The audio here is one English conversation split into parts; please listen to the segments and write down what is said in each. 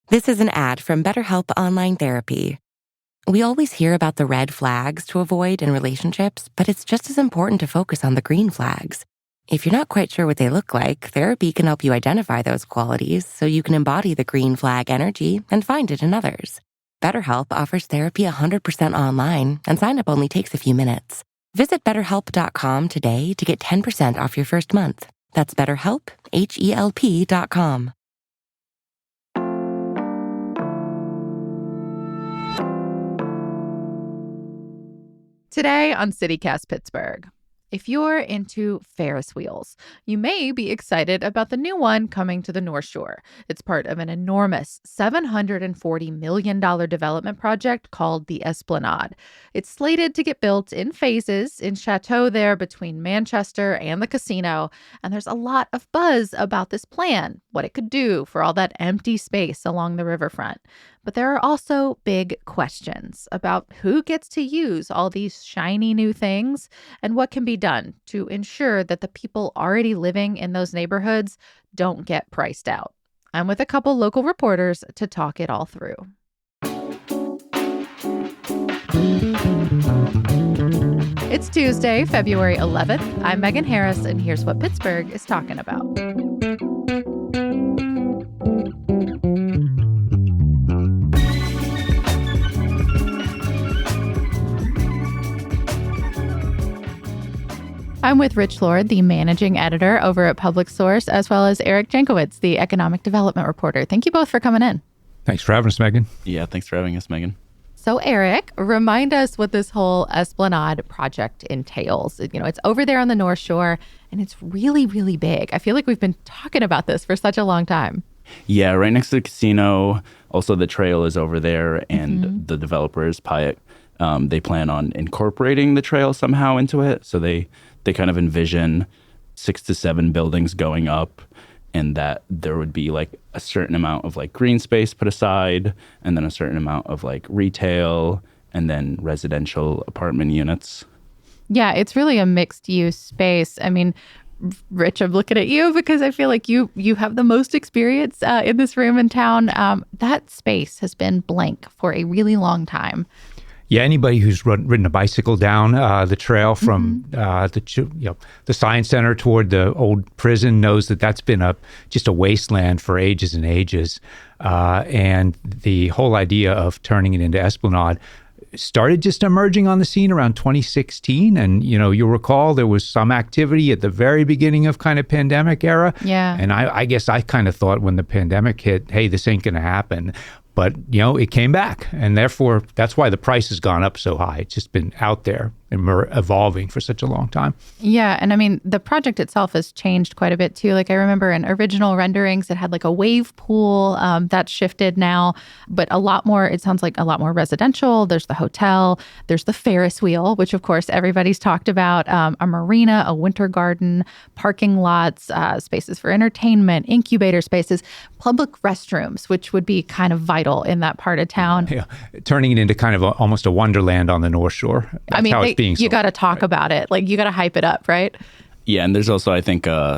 This is an ad from BetterHelp Online Therapy. We always hear about the red flags to avoid in relationships, but it's just as important to focus on the green flags. If you're not quite sure what they look like, therapy can help you identify those qualities so you can embody the green flag energy and find it in others. BetterHelp offers therapy 100% online, and sign-up only takes a few minutes. Visit BetterHelp.com today to get 10% off your first month. That's BetterHelp, HELP.com. Today on CityCast Pittsburgh, if you're into Ferris wheels, you may be excited about the new one coming to the North Shore. It's part of an enormous $740 million development project called the Esplanade. It's slated to get built in phases in Chateau there between Manchester and the casino, and there's a lot of buzz about this plan, what it could do for all that empty space along the riverfront. But there are also big questions about who gets to use all these shiny new things and what can be done to ensure that the people already living in those neighborhoods don't get priced out. I'm with a couple local reporters to talk it all through. It's Tuesday, February 11th. I'm Megan Harris, and here's what Pittsburgh is talking about. I'm with Rich Lord, the managing editor over at Public Source, as well as Eric Jankowitz, the economic development reporter. Thank you both for coming in. Thanks for having us, Megan. Yeah, thanks for having us, Megan. So, Eric, remind us what this whole Esplanade project entails. You know, it's over there on the North Shore, and it's really, really big. I feel like we've been talking about this for such a long time. Yeah, right next to the casino. Also, the trail is over there, and the developers, Pyatt, they plan on incorporating the trail somehow into it. So they kind of envision 6 to 7 buildings going up, and that there would be like a certain amount of like green space put aside, and then a certain amount of like retail, and then residential apartment units. Yeah, it's really a mixed use space. I mean, Rich, I'm looking at you because I feel like you have the most experience in this room in town. That space has been blank for a really long time. Yeah, anybody who's ridden a bicycle down the trail from the Science Center toward the old prison knows that that's been just a wasteland for ages and ages. And the whole idea of turning it into Esplanade started just emerging on the scene around 2016. And, you'll recall there was some activity at the very beginning of kind of pandemic era. Yeah. And I guess I kind of thought when the pandemic hit, hey, this ain't going to happen. But, it came back. And therefore, that's why the price has gone up so high. It's just been out there and evolving for such a long time. Yeah. And I mean, the project itself has changed quite a bit, too. Like I remember in original renderings, it had like a wave pool that's shifted now. But it sounds like a lot more residential. There's the hotel. There's the Ferris wheel, which, of course, everybody's talked about. A marina, a winter garden, parking lots, spaces for entertainment, incubator spaces, public restrooms, which would be kind of vital in that part of town. Yeah, turning it into kind of almost a wonderland on the North Shore. That's how it's being sold. You got to talk about it. Like, you got to hype it up, right? Yeah, and there's also, I think, an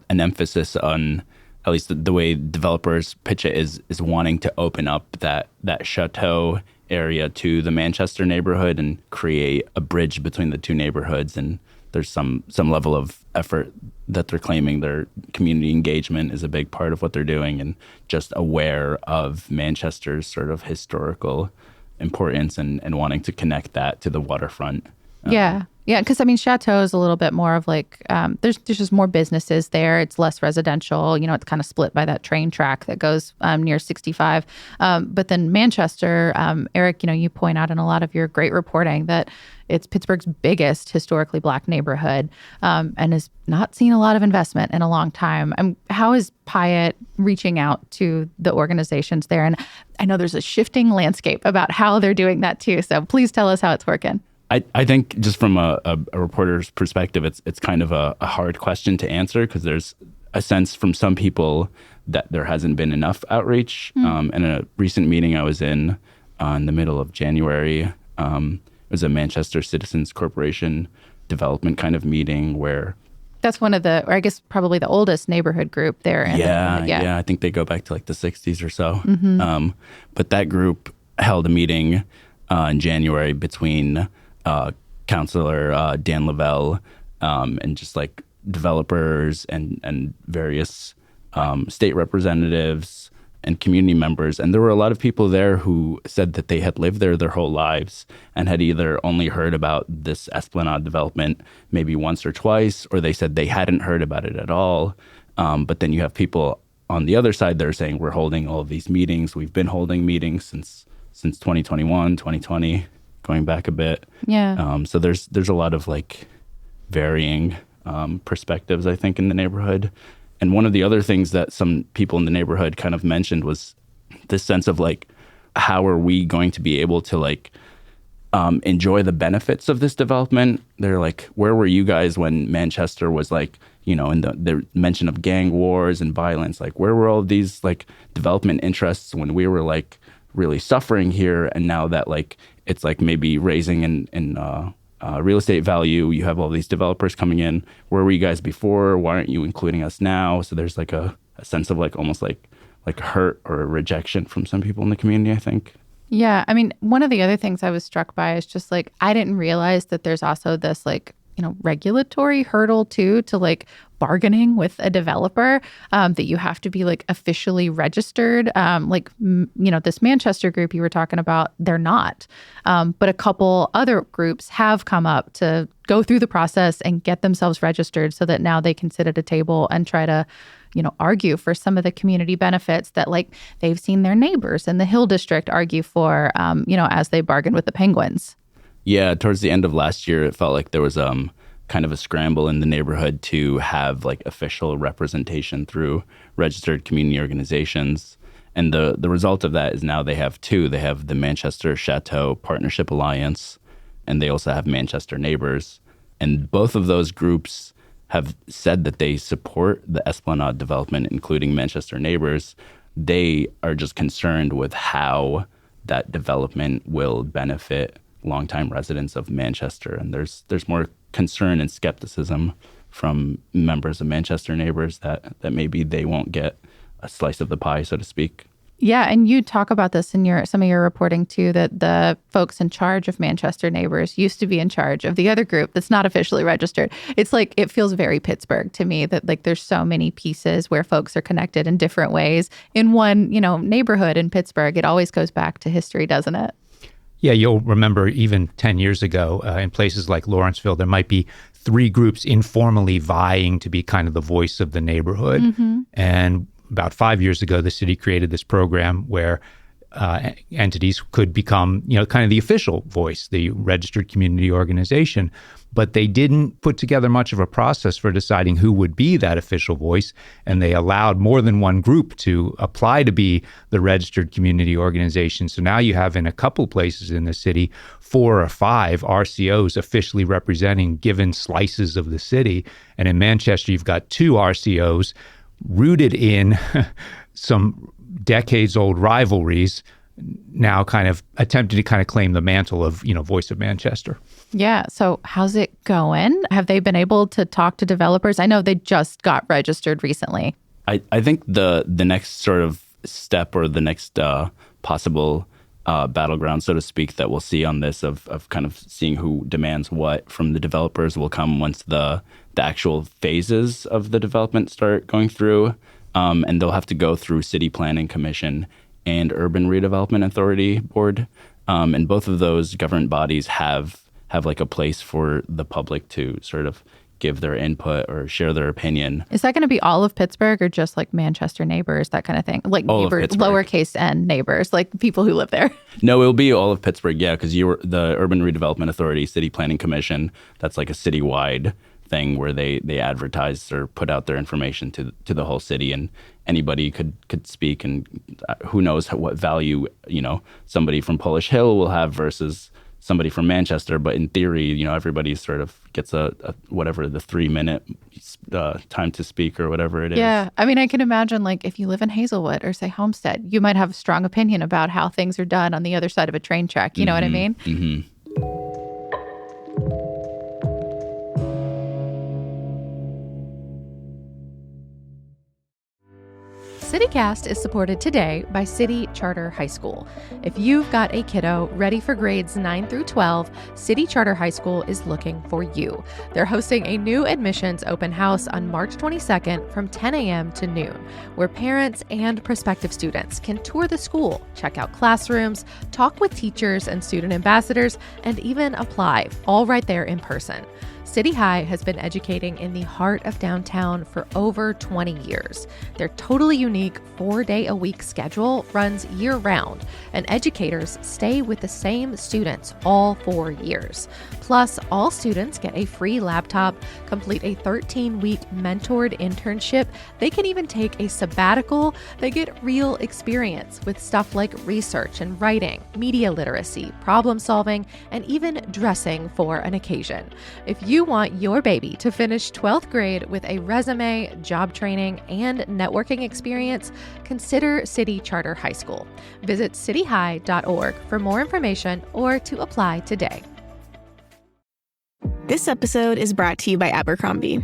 emphasis on, at least the way developers pitch it, is wanting to open up that chateau area to the Manchester neighborhood and create a bridge between the two neighborhoods. And there's some level of effort that they're claiming their community engagement is a big part of what they're doing, and just aware of Manchester's sort of historical importance and wanting to connect that to the waterfront. Yeah. Because I mean, Chateau is a little bit more of like, there's just more businesses there. It's less residential. It's kind of split by that train track that goes near 65. But then Manchester, Eric, you point out in a lot of your great reporting that it's Pittsburgh's biggest historically Black neighborhood, and has not seen a lot of investment in a long time. How is Pyatt reaching out to the organizations there? And I know there's a shifting landscape about how they're doing that too. So please tell us how it's working. I think just from a reporter's perspective, it's kind of a hard question to answer, because there's a sense from some people that there hasn't been enough outreach. In a recent meeting I was in the middle of January, it was a Manchester Citizens Corporation development kind of meeting where That's one of the, or I guess probably the oldest neighborhood group there. Yeah. I think they go back to like the 60s or so. But that group held a meeting in January between Councilor Dan Lavelle and just like developers and various state representatives and community members. And there were a lot of people there who said that they had lived there their whole lives and had either only heard about this Esplanade development maybe once or twice, or they said they hadn't heard about it at all. But then you have people on the other side that are saying, we're holding all of these meetings. We've been holding meetings since 2021, 2020, going back a bit. Yeah. So there's a lot of like varying perspectives, I think, in the neighborhood. And one of the other things that some people in the neighborhood kind of mentioned was this sense of like, how are we going to be able to like enjoy the benefits of this development? They're like, where were you guys when Manchester was like, in the mention of gang wars and violence? Like, where were all of these like development interests when we were like really suffering here? And now that like it's like maybe raising in real estate value, you have all these developers coming in. Where were you guys before? Why aren't you including us now? So there's like a sense of like almost like hurt or rejection from some people in the community, I think. Yeah. I mean, one of the other things I was struck by is just like, I didn't realize that there's also this like, regulatory hurdle too, to like bargaining with a developer, that you have to be like officially registered. This Manchester group you were talking about, they're not. But a couple other groups have come up to go through the process and get themselves registered so that now they can sit at a table and try to, argue for some of the community benefits that like they've seen their neighbors in the Hill District argue for, as they bargain with the Penguins. Yeah, towards the end of last year, it felt like there was kind of a scramble in the neighborhood to have like official representation through registered community organizations. And the result of that is now they have two. They have the Manchester Chateau Partnership Alliance, and they also have Manchester Neighbors. And both of those groups have said that they support the Esplanade development, including Manchester Neighbors. They are just concerned with how that development will benefit longtime residents of Manchester. And there's more concern and skepticism from members of Manchester Neighbors that maybe they won't get a slice of the pie, so to speak. Yeah, and you talk about this in some of your reporting too, that the folks in charge of Manchester Neighbors used to be in charge of the other group that's not officially registered. It's like, it feels very Pittsburgh to me that like there's so many pieces where folks are connected in different ways in one, neighborhood in Pittsburgh. It always goes back to history, doesn't it? Yeah, you'll remember even 10 years ago in places like Lawrenceville, there might be three groups informally vying to be kind of the voice of the neighborhood. Mm-hmm. And about 5 years ago, the city created this program where entities could become, kind of the official voice, the registered community organization. But they didn't put together much of a process for deciding who would be that official voice. And they allowed more than one group to apply to be the registered community organization. So now you have in a couple places in the city, 4 or 5 RCOs officially representing given slices of the city. And in Manchester, you've got 2 RCOs rooted in some decades-old rivalries, now kind of attempting to kind of claim the mantle of, Voice of Manchester. Yeah. So how's it going? Have they been able to talk to developers? I know they just got registered recently. I think the next sort of step or the next possible battleground, so to speak, that we'll see on this of kind of seeing who demands what from the developers will come once the actual phases of the development start going through. And they'll have to go through City Planning Commission and Urban Redevelopment Authority Board. And both of those government bodies have like a place for the public to sort of give their input or share their opinion. Is that going to be all of Pittsburgh or just like Manchester Neighbors, that kind of thing? Like all neighbors, lowercase n neighbors, like people who live there? No, it'll be all of Pittsburgh, yeah, because the Urban Redevelopment Authority, City Planning Commission, that's like a citywide thing where they advertise or put out their information to the whole city, and anybody could speak, and who knows what value somebody from Polish Hill will have versus somebody from Manchester. But in theory, everybody sort of gets a whatever the 3-minute time to speak or whatever it is. Yeah, I mean, I can imagine like if you live in Hazelwood or say Homestead, you might have a strong opinion about how things are done on the other side of a train track. You know what I mean? Mm-hmm. CityCast is supported today by City Charter High School. If you've got a kiddo ready for grades 9 through 12, City Charter High School is looking for you. They're hosting a new admissions open house on March 22nd from 10 a.m. to noon, where parents and prospective students can tour the school, check out classrooms, talk with teachers and student ambassadors, and even apply, all right there in person. City High has been educating in the heart of downtown for over 20 years. Their totally unique 4-day-a-week schedule runs year-round, and educators stay with the same students all 4 years. Plus, all students get a free laptop, complete a 13-week mentored internship. They can even take a sabbatical. They get real experience with stuff like research and writing, media literacy, problem solving, and even dressing for an occasion. If you want your baby to finish 12th grade with a resume, job training, and networking experience, consider City Charter High School. Visit cityhigh.org for more information or to apply today. This episode is brought to you by Abercrombie.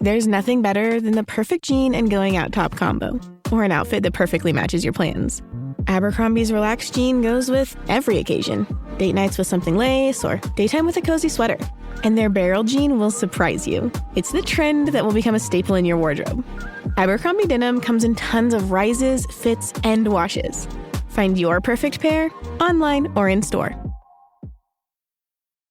There's nothing better than the perfect jean and going out top combo, or an outfit that perfectly matches your plans. Abercrombie's relaxed jean goes with every occasion. Date nights with something lace, or daytime with a cozy sweater. And their barrel jean will surprise you. It's the trend that will become a staple in your wardrobe. Abercrombie denim comes in tons of rises, fits, and washes. Find your perfect pair online or in store.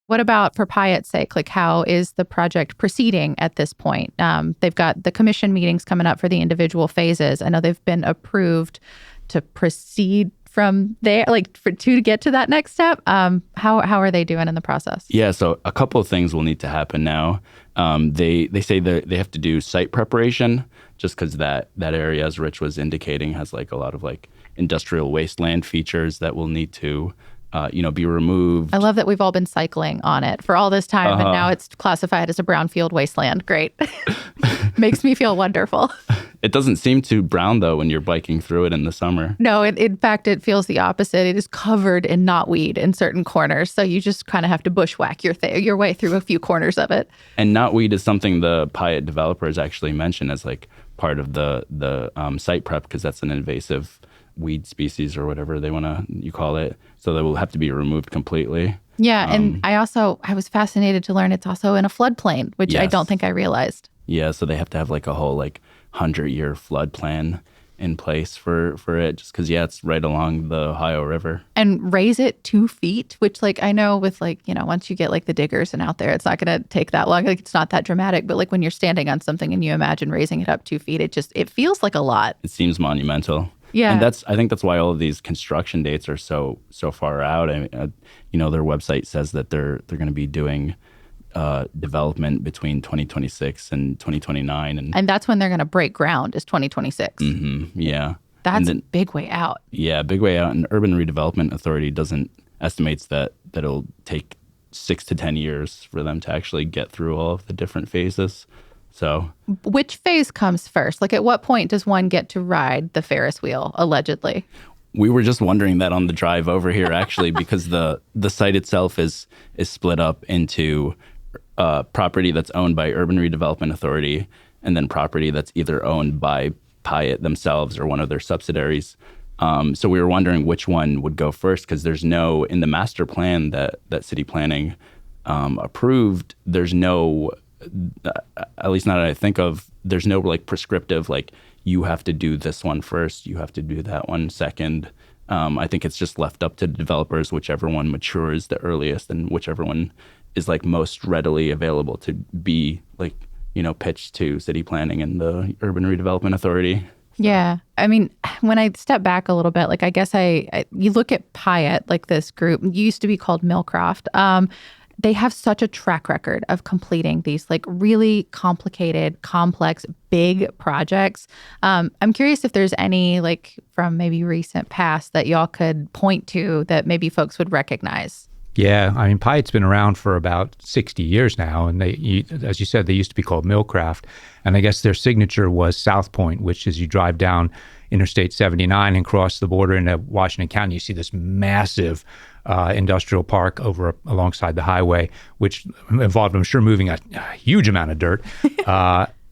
What about for Pyatt's sake? Like, how is the project proceeding at this point? They've got the commission meetings coming up for the individual phases. I know they've been approved to proceed from there, to get to that next step. How are they doing in the process? Yeah, so a couple of things will need to happen now. They say that they have to do site preparation, just because that area, as Rich was indicating, has like a lot of like industrial wasteland features that will need to be removed. I love that we've all been cycling on it for all this time, and now it's classified as a brownfield wasteland. Great. Makes me feel wonderful. It doesn't seem too brown, though, when you're biking through it in the summer. No, in fact, it feels the opposite. It is covered in knotweed in certain corners, so you just kind of have to bushwhack your way through a few corners of it. And knotweed is something the Pyatt developers actually mention as like part of the site prep, because that's an invasive weed species or whatever you call it. So that will have to be removed completely. Yeah, and I was fascinated to learn it's also in a floodplain, which I don't think I realized. Yeah, so they have to have like a whole 100-year flood plan in place for it, just because it's right along the Ohio River. And raise it 2 feet, which I know with once you get the diggers and out there, it's not going to take that long. It's not that dramatic, but when you're standing on something and you imagine raising it up 2 feet, it feels like a lot. It seems monumental. Yeah. And I think that's why all of these construction dates are so far out. I mean, their website says that they're going to be doing development between 2026 and 2029. And that's when they're going to break ground, is 2026. Mm-hmm, yeah. That's a big way out. Yeah, big way out. And Urban Redevelopment Authority estimates that it'll take 6 to 10 years for them to actually get through all of the different phases. So, which phase comes first? At what point does one get to ride the Ferris wheel, allegedly? We were just wondering that on the drive over here, actually, because the site itself is split up into property that's owned by Urban Redevelopment Authority, and then property that's either owned by Pyatt themselves or one of their subsidiaries. So we were wondering which one would go first, because there's no, in the master plan that city planning approved, there's no, at least not that I think of, there's no prescriptive, you have to do this one first, you have to do that one second. I think it's just left up to the developers, whichever one matures the earliest and whichever one is most readily available to be pitched to city planning and the Urban Redevelopment Authority. Yeah. I mean, when I step back a little bit, I guess you look at Pyatt, this group used to be called Millcroft. They have such a track record of completing these really complicated, complex, big projects. I'm curious if there's any from maybe recent past that y'all could point to that maybe folks would recognize. Yeah, I mean, Pyatt's been around for about 60 years now, and as you said, they used to be called Millcraft, and I guess their signature was South Point, which is you drive down Interstate 79 and cross the border into Washington County, you see this massive industrial park alongside the highway, which involved, I'm sure, moving a huge amount of dirt.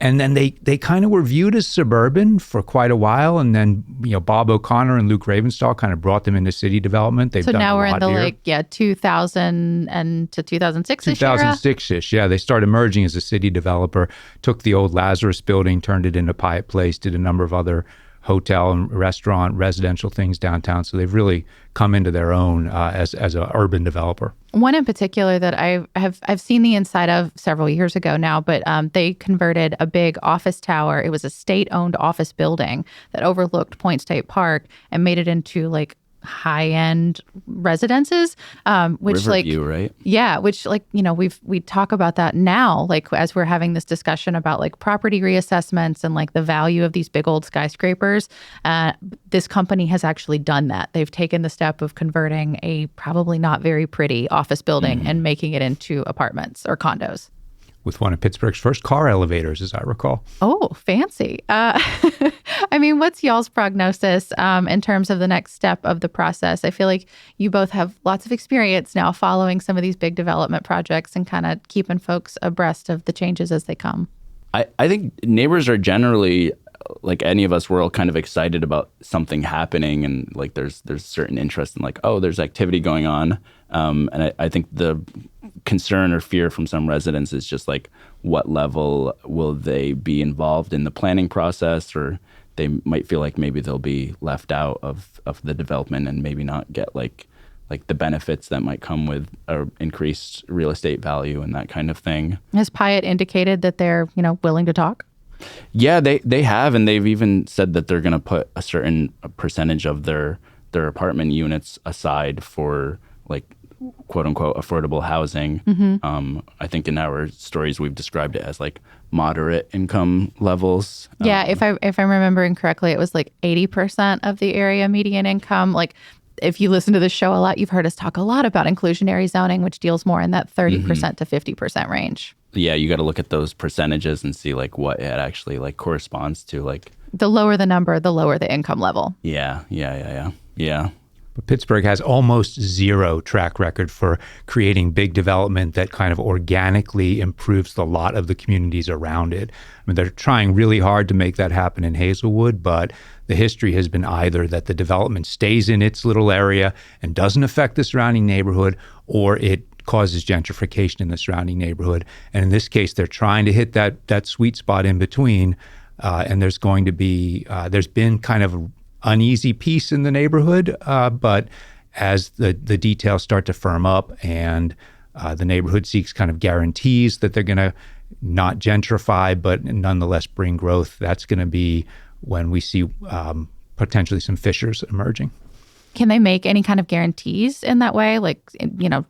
And then they kind of were viewed as suburban for quite a while. And then, Bob O'Connor and Luke Ravenstahl kind of brought them into city development. They've so done now a we're in lot the here. 2000 and to 2006-ish 2006-ish, yeah. They started emerging as a city developer, took the old Lazarus building, turned it into Pyatt Place, did a number of other hotel and restaurant, residential things downtown. So they've really come into their own as an urban developer. One in particular that I've seen the inside of several years ago now, but they converted a big office tower. It was a state-owned office building that overlooked Point State Park and made it into like high-end residences, which Riverview, right? Yeah, which we talk about that now, like as we're having this discussion about like property reassessments and like the value of these big old skyscrapers. This company has actually done that. They've taken the step of converting a probably not very pretty office building and making it into apartments or condos. With one of Pittsburgh's first car elevators, as I recall. Oh, fancy. I mean, what's y'all's prognosis in terms of the next step of the process? I feel like you both have lots of experience now following some of these big development projects and kind of keeping folks abreast of the changes as they come. I think neighbors are generally, like any of us, we're all kind of excited about something happening, and like there's certain interest in like, oh, there's activity going on. And I think the concern or fear from some residents is just like, what level will they be involved in the planning process, or they might feel like maybe they'll be left out of the development and maybe not get like the benefits that might come with increased real estate value and that kind of thing. Has Pyatt indicated that they're, willing to talk? Yeah, they have, and they've even said that they're going to put a certain percentage of their apartment units aside for like quote unquote affordable housing. I think in our stories we've described it as like moderate income levels. Yeah, if I'm remembering correctly, it was like 80% of the area median income. Like if you listen to the show a lot, you've heard us talk a lot about inclusionary zoning, which deals more in that 30% to 50% range. Yeah, you got to look at those percentages and see like what it actually like corresponds to. Like the lower the number, the lower the income level. Yeah. But Pittsburgh has almost zero track record for creating big development that kind of organically improves the lot of the communities around it. I mean, they're trying really hard to make that happen in Hazelwood, but the history has been either that the development stays in its little area and doesn't affect the surrounding neighborhood, or it causes gentrification in the surrounding neighborhood. And in this case, they're trying to hit that sweet spot in between. And there's going to be, there's been kind of uneasy peace in the neighborhood, but as the details start to firm up and the neighborhood seeks kind of guarantees that they're going to not gentrify, but nonetheless bring growth, that's going to be when we see potentially some fissures emerging. Can they make any kind of guarantees in that way, like,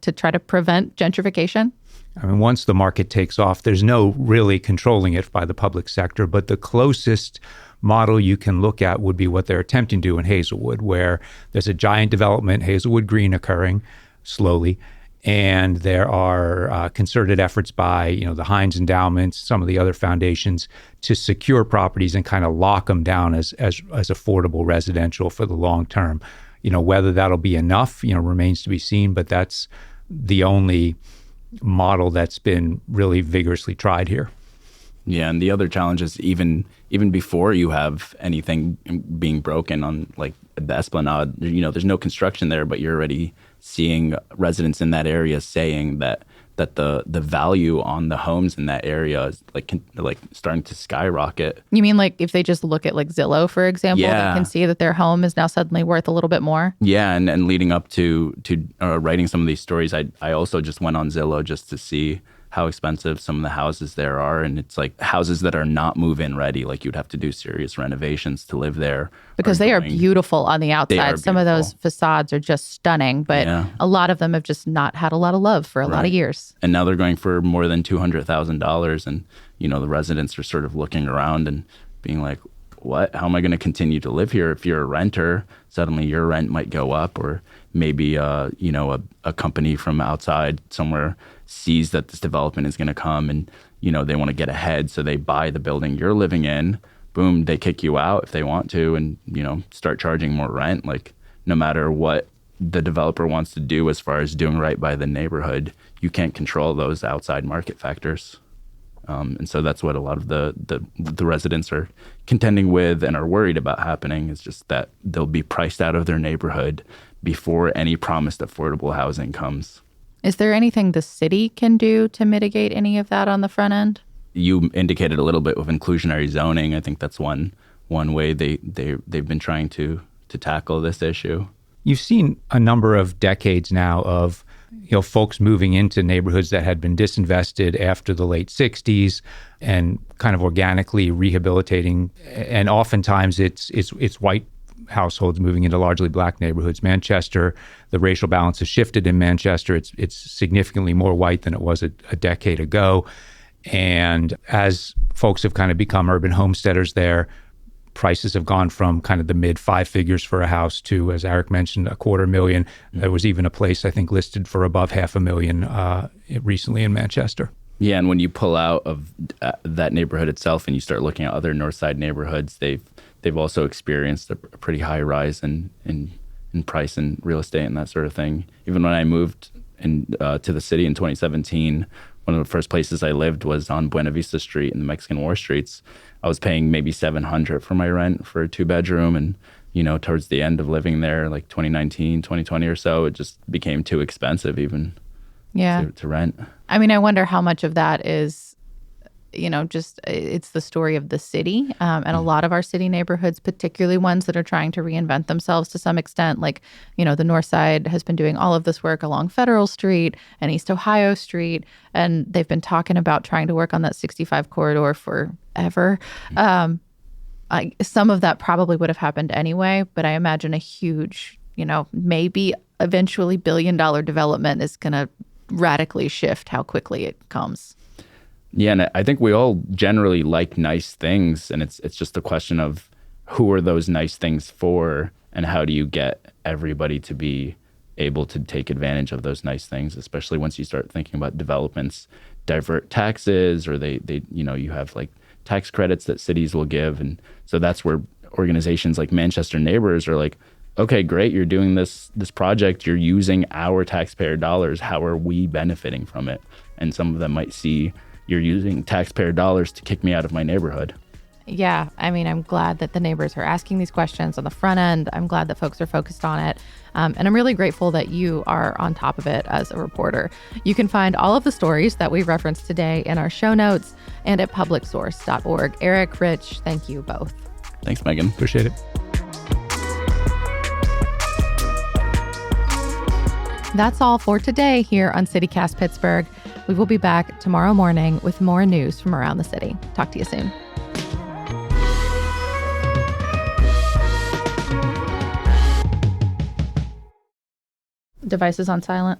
to try to prevent gentrification? I mean, once the market takes off, there's no really controlling it by the public sector, but the closest model you can look at would be what they're attempting to do in Hazelwood, where there's a giant development, Hazelwood Green, occurring slowly. And there are concerted efforts by, the Hines Endowments, some of the other foundations, to secure properties and kind of lock them down as affordable residential for the long term. Whether that'll be enough, remains to be seen, but that's the only model that's been really vigorously tried here. Yeah, and the other challenge is even before you have anything being broken on like the Esplanade, there's no construction there, but you're already seeing residents in that area saying that the value on the homes in that area is like starting to skyrocket. You mean like if they just look at like Zillow, for example, they can see that their home is now suddenly worth a little bit more? Yeah, and leading up to writing some of these stories, I also just went on Zillow just to see how expensive some of the houses there are. And it's like houses that are not move-in ready. Like you'd have to do serious renovations to live there. Because they are beautiful on the outside. Some of those facades are just stunning, but a lot of them have just not had a lot of love for a lot of years. And now they're going for more than $200,000. And, the residents are sort of looking around and being like, what? How am I going to continue to live here? If you're a renter, suddenly your rent might go up, or maybe, a company from outside somewhere sees that this development is going to come and, they want to get ahead. So they buy the building you're living in. Boom, they kick you out if they want to and, start charging more rent. Like no matter what the developer wants to do as far as doing right by the neighborhood, you can't control those outside market factors. And so that's what a lot of the residents are contending with and are worried about happening, is just that they'll be priced out of their neighborhood before any promised affordable housing comes. Is there anything the city can do to mitigate any of that on the front end? You indicated a little bit with inclusionary zoning. I think that's one way they've been trying to tackle this issue. You've seen a number of decades now of folks moving into neighborhoods that had been disinvested after the late 60s and kind of organically rehabilitating. And oftentimes it's white households moving into largely black neighborhoods. Manchester, the racial balance has shifted in Manchester. It's significantly more white than it was a decade ago. And as folks have kind of become urban homesteaders there, prices have gone from kind of the mid 5 figures for a house to, as Eric mentioned, $250,000. There was even a place, I think, listed for above $500,000 recently in Manchester. Yeah, and when you pull out of that neighborhood itself and you start looking at other North Side neighborhoods, they've also experienced a pretty high rise in price in real estate and that sort of thing. Even when I moved to the city in 2017, one of the first places I lived was on Buena Vista Street in the Mexican War Streets. I was paying maybe $700 for my rent for a 2-bedroom. And, towards the end of living there, like 2019, 2020 or so, it just became too expensive even to rent. I mean, I wonder how much of that is, just it's the story of the city. And a lot of our city neighborhoods, particularly ones that are trying to reinvent themselves to some extent, like, the North Side has been doing all of this work along Federal Street and East Ohio Street. And they've been talking about trying to work on that 65 corridor forever. Some of that probably would have happened anyway, but I imagine a huge, maybe eventually billion-dollar development is going to radically shift how quickly it comes. Yeah, and I think we all generally like nice things, and it's just a question of who are those nice things for, and how do you get everybody to be able to take advantage of those nice things, especially once you start thinking about developments divert taxes, or they you have like tax credits that cities will give, and so that's where organizations like Manchester Neighbors are like, okay, great, you're doing this project, you're using our taxpayer dollars, how are we benefiting from it? And some of them might see, you're using taxpayer dollars to kick me out of my neighborhood. Yeah, I mean, I'm glad that the neighbors are asking these questions on the front end. I'm glad that folks are focused on it. And I'm really grateful that you are on top of it as a reporter. You can find all of the stories that we referenced today in our show notes and at publicsource.org. Eric, Rich, thank you both. Thanks, Megan. Appreciate it. That's all for today here on CityCast Pittsburgh. We will be back tomorrow morning with more news from around the city. Talk to you soon. Devices on silent.